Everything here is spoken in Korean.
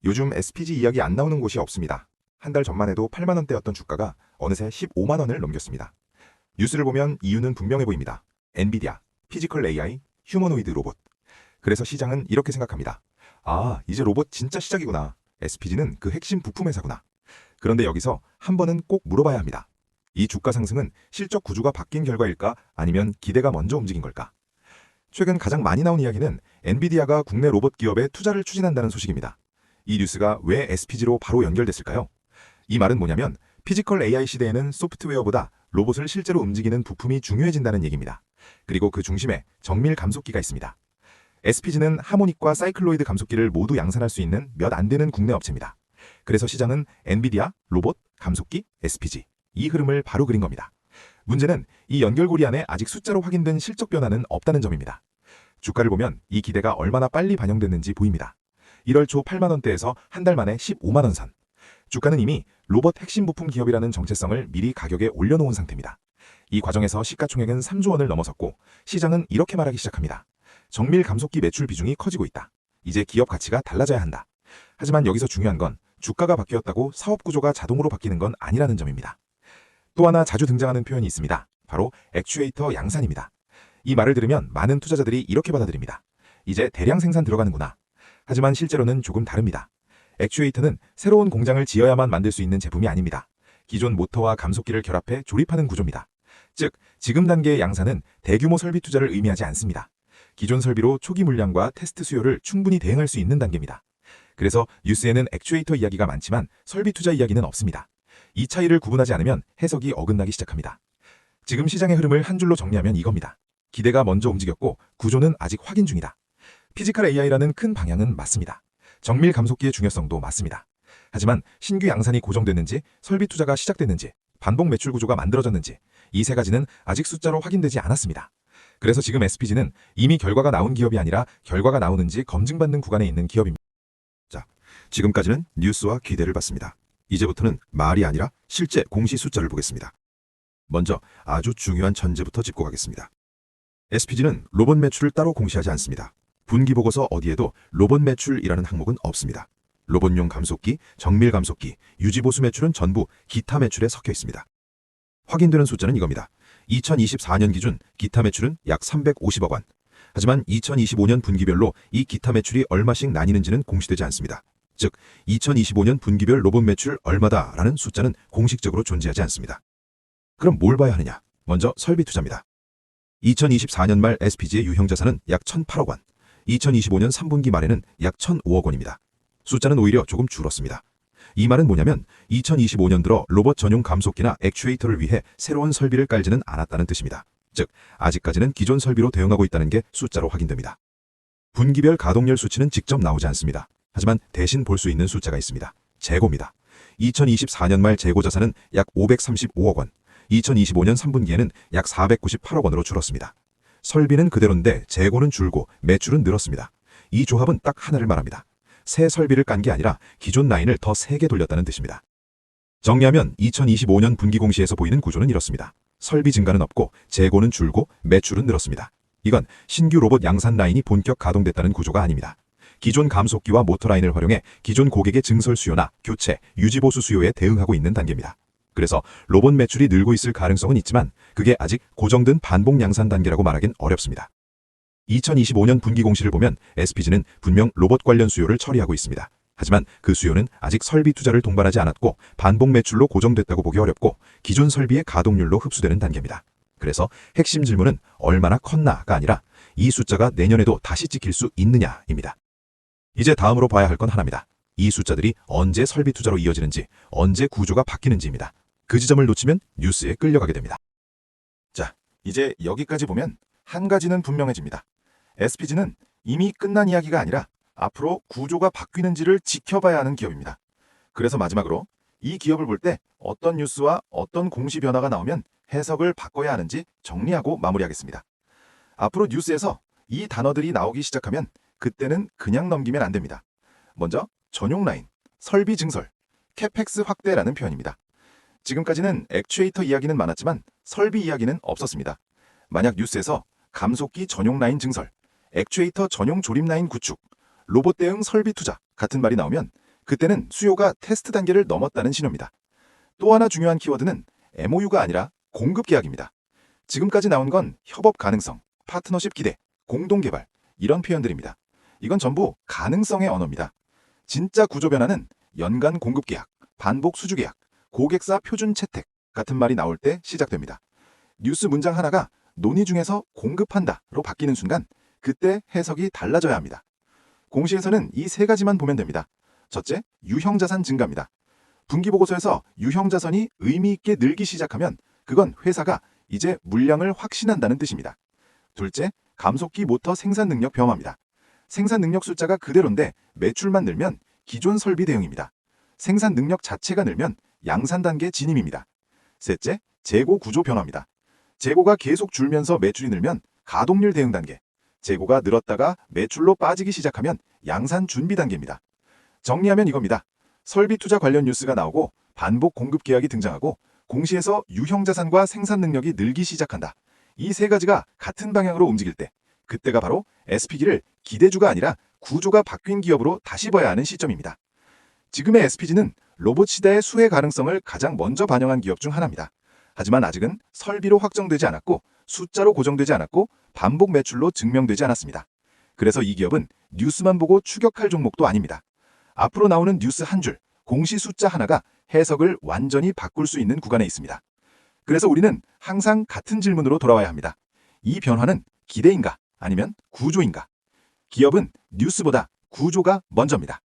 요즘 SPG 이야기 안 나오는 곳이 없습니다. 한 달 전만 해도 8만 원대였던 주가가 어느새 15만 원을 넘겼습니다. 뉴스를 보면 이유는 분명해 보입니다. 엔비디아, 피지컬 AI, 휴머노이드 로봇. 그래서 시장은 이렇게 생각합니다. 아, 이제 로봇 진짜 시작이구나. SPG는 그 핵심 부품 회사구나. 그런데 여기서 한 번은 꼭 물어봐야 합니다. 이 주가 상승은 실적 구조가 바뀐 결과일까? 아니면 기대가 먼저 움직인 걸까? 최근 가장 많이 나온 이야기는 엔비디아가 국내 로봇 기업에 투자를 추진한다는 소식입니다. 이 뉴스가 왜 SPG로 바로 연결됐을까요? 이 말은 뭐냐면 피지컬 AI 시대에는 소프트웨어보다 로봇을 실제로 움직이는 부품이 중요해진다는 얘기입니다. 그리고 그 중심에 정밀 감속기가 있습니다. SPG는 하모닉과 사이클로이드 감속기를 모두 양산할 수 있는 몇 안 되는 국내 업체입니다. 그래서 시장은 엔비디아, 로봇, 감속기, SPG 이 흐름을 바로 그린 겁니다. 문제는 이 연결고리 안에 아직 숫자로 확인된 실적 변화는 없다는 점입니다. 주가를 보면 이 기대가 얼마나 빨리 반영됐는지 보입니다. 1월 초 8만 원대에서 한 달 만에 15만 원 선. 주가는 이미 로봇 핵심 부품 기업이라는 정체성을 미리 가격에 올려놓은 상태입니다. 이 과정에서 시가총액은 3조 원을 넘어섰고 시장은 이렇게 말하기 시작합니다. 정밀 감속기 매출 비중이 커지고 있다. 이제 기업 가치가 달라져야 한다. 하지만 여기서 중요한 건 주가가 바뀌었다고 사업 구조가 자동으로 바뀌는 건 아니라는 점입니다. 또 하나 자주 등장하는 표현이 있습니다. 바로 액추에이터 양산입니다. 이 말을 들으면 많은 투자자들이 이렇게 받아들입니다. 이제 대량 생산 들어가는구나. 하지만 실제로는 조금 다릅니다. 액추에이터는 새로운 공장을 지어야만 만들 수 있는 제품이 아닙니다. 기존 모터와 감속기를 결합해 조립하는 구조입니다. 즉, 지금 단계의 양산은 대규모 설비 투자를 의미하지 않습니다. 기존 설비로 초기 물량과 테스트 수요를 충분히 대응할 수 있는 단계입니다. 그래서 뉴스에는 액추에이터 이야기가 많지만 설비 투자 이야기는 없습니다. 이 차이를 구분하지 않으면 해석이 어긋나기 시작합니다. 지금 시장의 흐름을 한 줄로 정리하면 이겁니다. 기대가 먼저 움직였고 구조는 아직 확인 중이다. 피지컬 AI라는 큰 방향은 맞습니다. 정밀 감속기의 중요성도 맞습니다. 하지만 신규 양산이 고정됐는지, 설비 투자가 시작됐는지, 반복 매출 구조가 만들어졌는지 이 세 가지는 아직 숫자로 확인되지 않았습니다. 그래서 지금 SPG는 이미 결과가 나온 기업이 아니라 결과가 나오는지 검증받는 구간에 있는 기업입니다. 자, 지금까지는 뉴스와 기대를 봤습니다. 이제부터는 말이 아니라 실제 공시 숫자를 보겠습니다. 먼저 아주 중요한 전제부터 짚고 가겠습니다. SPG는 로봇 매출을 따로 공시하지 않습니다. 분기보고서 어디에도 로봇 매출이라는 항목은 없습니다. 로봇용 감속기, 정밀 감속기, 유지보수 매출은 전부 기타 매출에 섞여 있습니다. 확인되는 숫자는 이겁니다. 2024년 기준 기타 매출은 약 350억 원. 하지만 2025년 분기별로 이 기타 매출이 얼마씩 나뉘는지는 공시되지 않습니다. 즉, 2025년 분기별 로봇 매출 얼마다라는 숫자는 공식적으로 존재하지 않습니다. 그럼 뭘 봐야 하느냐? 먼저 설비 투자입니다. 2024년 말 SPG의 유형자산은 약 1,008억 원, 2025년 3분기 말에는 약 1,005억 원입니다. 숫자는 오히려 조금 줄었습니다. 이 말은 뭐냐면 2025년 들어 로봇 전용 감속기나 액추에이터를 위해 새로운 설비를 깔지는 않았다는 뜻입니다. 즉, 아직까지는 기존 설비로 대응하고 있다는 게 숫자로 확인됩니다. 분기별 가동률 수치는 직접 나오지 않습니다. 하지만 대신 볼 수 있는 숫자가 있습니다. 재고입니다. 2024년 말 재고 자산은 약 535억 원, 2025년 3분기에는 약 498억 원으로 줄었습니다. 설비는 그대로인데 재고는 줄고 매출은 늘었습니다. 이 조합은 딱 하나를 말합니다. 새 설비를 깐 게 아니라 기존 라인을 더 세게 돌렸다는 뜻입니다. 정리하면 2025년 분기 공시에서 보이는 구조는 이렇습니다. 설비 증가는 없고 재고는 줄고 매출은 늘었습니다. 이건 신규 로봇 양산 라인이 본격 가동됐다는 구조가 아닙니다. 기존 감속기와 모터 라인을 활용해 기존 고객의 증설 수요나 교체, 유지보수 수요에 대응하고 있는 단계입니다. 그래서 로봇 매출이 늘고 있을 가능성은 있지만 그게 아직 고정된 반복 양산 단계라고 말하긴 어렵습니다. 2025년 분기 공시를 보면 SPG는 분명 로봇 관련 수요를 처리하고 있습니다. 하지만 그 수요는 아직 설비 투자를 동반하지 않았고 반복 매출로 고정됐다고 보기 어렵고 기존 설비의 가동률로 흡수되는 단계입니다. 그래서 핵심 질문은 얼마나 컸나가 아니라 이 숫자가 내년에도 다시 찍힐 수 있느냐입니다. 이제 다음으로 봐야 할 건 하나입니다. 이 숫자들이 언제 설비 투자로 이어지는지, 언제 구조가 바뀌는지입니다. 그 지점을 놓치면 뉴스에 끌려가게 됩니다. 자, 이제 여기까지 보면 한 가지는 분명해집니다. SPG는 이미 끝난 이야기가 아니라 앞으로 구조가 바뀌는지를 지켜봐야 하는 기업입니다. 그래서 마지막으로 이 기업을 볼 때 어떤 뉴스와 어떤 공시 변화가 나오면 해석을 바꿔야 하는지 정리하고 마무리하겠습니다. 앞으로 뉴스에서 이 단어들이 나오기 시작하면 그때는 그냥 넘기면 안 됩니다. 먼저 전용 라인, 설비 증설, 캐펙스 확대라는 표현입니다. 지금까지는 액추에이터 이야기는 많았지만 설비 이야기는 없었습니다. 만약 뉴스에서 감속기 전용 라인 증설, 액추에이터 전용 조립 라인 구축, 로봇 대응 설비 투자 같은 말이 나오면 그때는 수요가 테스트 단계를 넘었다는 신호입니다. 또 하나 중요한 키워드는 MOU가 아니라 공급 계약입니다. 지금까지 나온 건 협업 가능성, 파트너십 기대, 공동 개발 이런 표현들입니다. 이건 전부 가능성의 언어입니다. 진짜 구조 변화는 연간 공급 계약, 반복 수주 계약, 고객사 표준 채택 같은 말이 나올 때 시작됩니다. 뉴스 문장 하나가 논의 중에서 공급한다로 바뀌는 순간 그때 해석이 달라져야 합니다. 공시에서는 이 세 가지만 보면 됩니다. 첫째, 유형자산 증가입니다. 분기보고서에서 유형자산이 의미 있게 늘기 시작하면 그건 회사가 이제 물량을 확신한다는 뜻입니다. 둘째, 감속기 모터 생산 능력 변화입니다. 생산 능력 숫자가 그대로인데 매출만 늘면 기존 설비 대응입니다. 생산 능력 자체가 늘면 양산 단계 진입입니다. 셋째, 재고 구조 변화입니다. 재고가 계속 줄면서 매출이 늘면 가동률 대응 단계, 재고가 늘었다가 매출로 빠지기 시작하면 양산 준비 단계입니다. 정리하면 이겁니다. 설비 투자 관련 뉴스가 나오고 반복 공급 계약이 등장하고 공시에서 유형자산과 생산 능력이 늘기 시작한다. 이 세 가지가 같은 방향으로 움직일 때 그때가 바로 SPG를 기대주가 아니라 구조가 바뀐 기업으로 다시 봐야 하는 시점입니다. 지금의 SPG는 로봇 시대의 수혜 가능성을 가장 먼저 반영한 기업 중 하나입니다. 하지만 아직은 설비로 확정되지 않았고 숫자로 고정되지 않았고 반복 매출로 증명되지 않았습니다. 그래서 이 기업은 뉴스만 보고 추격할 종목도 아닙니다. 앞으로 나오는 뉴스 한 줄, 공시 숫자 하나가 해석을 완전히 바꿀 수 있는 구간에 있습니다. 그래서 우리는 항상 같은 질문으로 돌아와야 합니다. 이 변화는 기대인가 아니면 구조인가? 기업은 뉴스보다 구조가 먼저입니다.